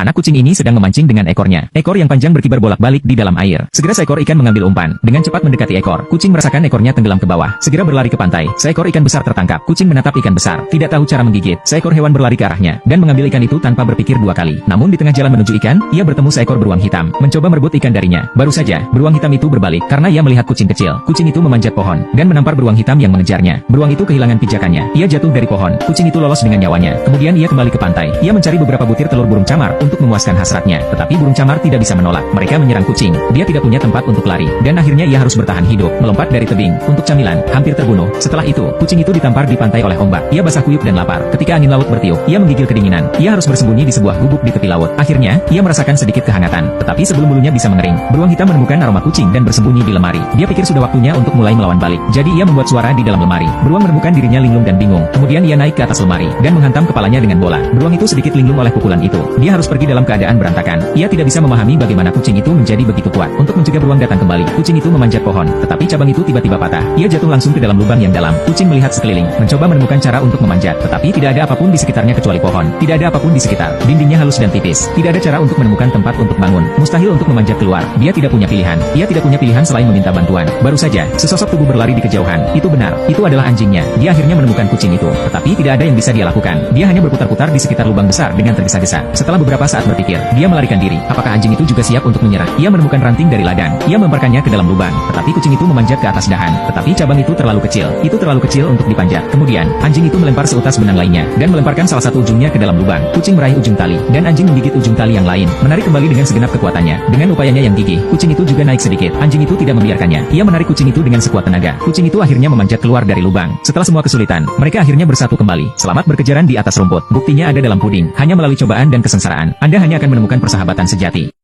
Anak kucing ini sedang memancing dengan ekornya. Ekor yang panjang berkibar bolak-balik di dalam air. Segera seekor ikan mengambil umpan. Dengan cepat mendekati ekor. Kucing merasakan ekornya tenggelam ke bawah. Segera berlari ke pantai. Seekor ikan besar tertangkap. Kucing menatap ikan besar. Tidak tahu cara menggigit. Seekor hewan berlari ke arahnya dan mengambil ikan itu tanpa berpikir dua kali. Namun di tengah jalan menuju ikan, ia bertemu seekor beruang hitam. Mencoba merebut ikan darinya. Baru saja, beruang hitam itu berbalik karena ia melihat kucing kecil. Kucing itu memanjat pohon dan menampar beruang hitam yang mengejarnya. Beruang itu kehilangan pijakannya. Ia jatuh dari pohon. Kucing itu lolos dengan nyawanya. Kemudian ia kembali ke pantai. Ia mencari beberapa butir telur burung camar untuk memuaskan hasratnya. Tetapi burung camar tidak bisa menolak. Mereka menyerang kucing. Dia tidak punya tempat untuk lari. Dan akhirnya ia harus bertahan hidup. Melompat dari tebing. Untuk camilan, hampir terbunuh. Setelah itu, kucing itu ditampar di pantai oleh ombak. Ia basah kuyup dan lapar. Ketika angin laut bertiup, ia menggigil kedinginan. Ia harus bersembunyi di sebuah gubuk di tepi laut. Akhirnya, ia merasakan sedikit kehangatan. Tetapi sebelum bulunya bisa mengering, beruang hitam menemukan aroma kucing dan bersembunyi di lemari. Dia pikir sudah waktunya untuk mulai melawan balik. Jadi ia membuat suara di dalam lemari. Beruang menemukan dirinya linglung dan bingung. Kemudian ia naik ke atas lemari dan menghantam kepalanya dengan bola. Beruang itu sedikit linglung oleh pukulan itu. Dia harus pergi dalam keadaan berantakan. Ia tidak bisa memahami bagaimana kucing itu menjadi begitu kuat. Untuk mencegah beruang datang kembali, kucing itu memanjat pohon. Tetapi cabang itu tiba-tiba patah. Ia jatuh langsung ke dalam lubang yang dalam. Kucing melihat sekeliling, mencoba menemukan cara untuk memanjat. Tetapi tidak ada apapun di sekitarnya kecuali pohon. Tidak ada apapun di sekitar. Dindingnya halus dan tipis. Tidak ada cara untuk menemukan tempat untuk bangun. Mustahil untuk memanjat keluar. Dia tidak punya pilihan. Ia tidak punya pilihan selain meminta bantuan. Baru saja, sesosok tubuh berlari di kejauhan. Itu benar. Itu adalah anjingnya. Dia akhirnya menemukan kucing itu. Tetapi tidak ada yang bisa dia lakukan. Dia hanya berputar-putar di sekitar lubang besar dengan tergesa-gesa. Setelah beberapa saat berpikir, dia melarikan diri. Apakah anjing itu juga siap untuk menyerah? Ia menemukan ranting dari ladang. Ia melemparkannya ke dalam lubang. Tetapi kucing itu memanjat ke atas dahan. Tetapi cabang itu terlalu kecil. Itu terlalu kecil untuk dipanjat. Kemudian, anjing itu melempar seutas benang lainnya dan melemparkan salah satu ujungnya ke dalam lubang. Kucing meraih ujung tali dan anjing menggigit ujung tali yang lain. Menarik kembali dengan segenap kekuatannya. Dengan upayanya yang gigih, kucing itu juga naik sedikit. Anjing itu tidak membiarkannya. Ia menarik kucing itu dengan sekuat tenaga. Kucing itu akhirnya memanjat keluar dari lubang. Setelah semua kesulitan, mereka akhirnya bersatu kembali. Selamat berkejaran di atas rumput. Buktinya ada dalam puding. Hanya melalui cobaan dan kesengsaraan, Anda hanya akan menemukan persahabatan sejati.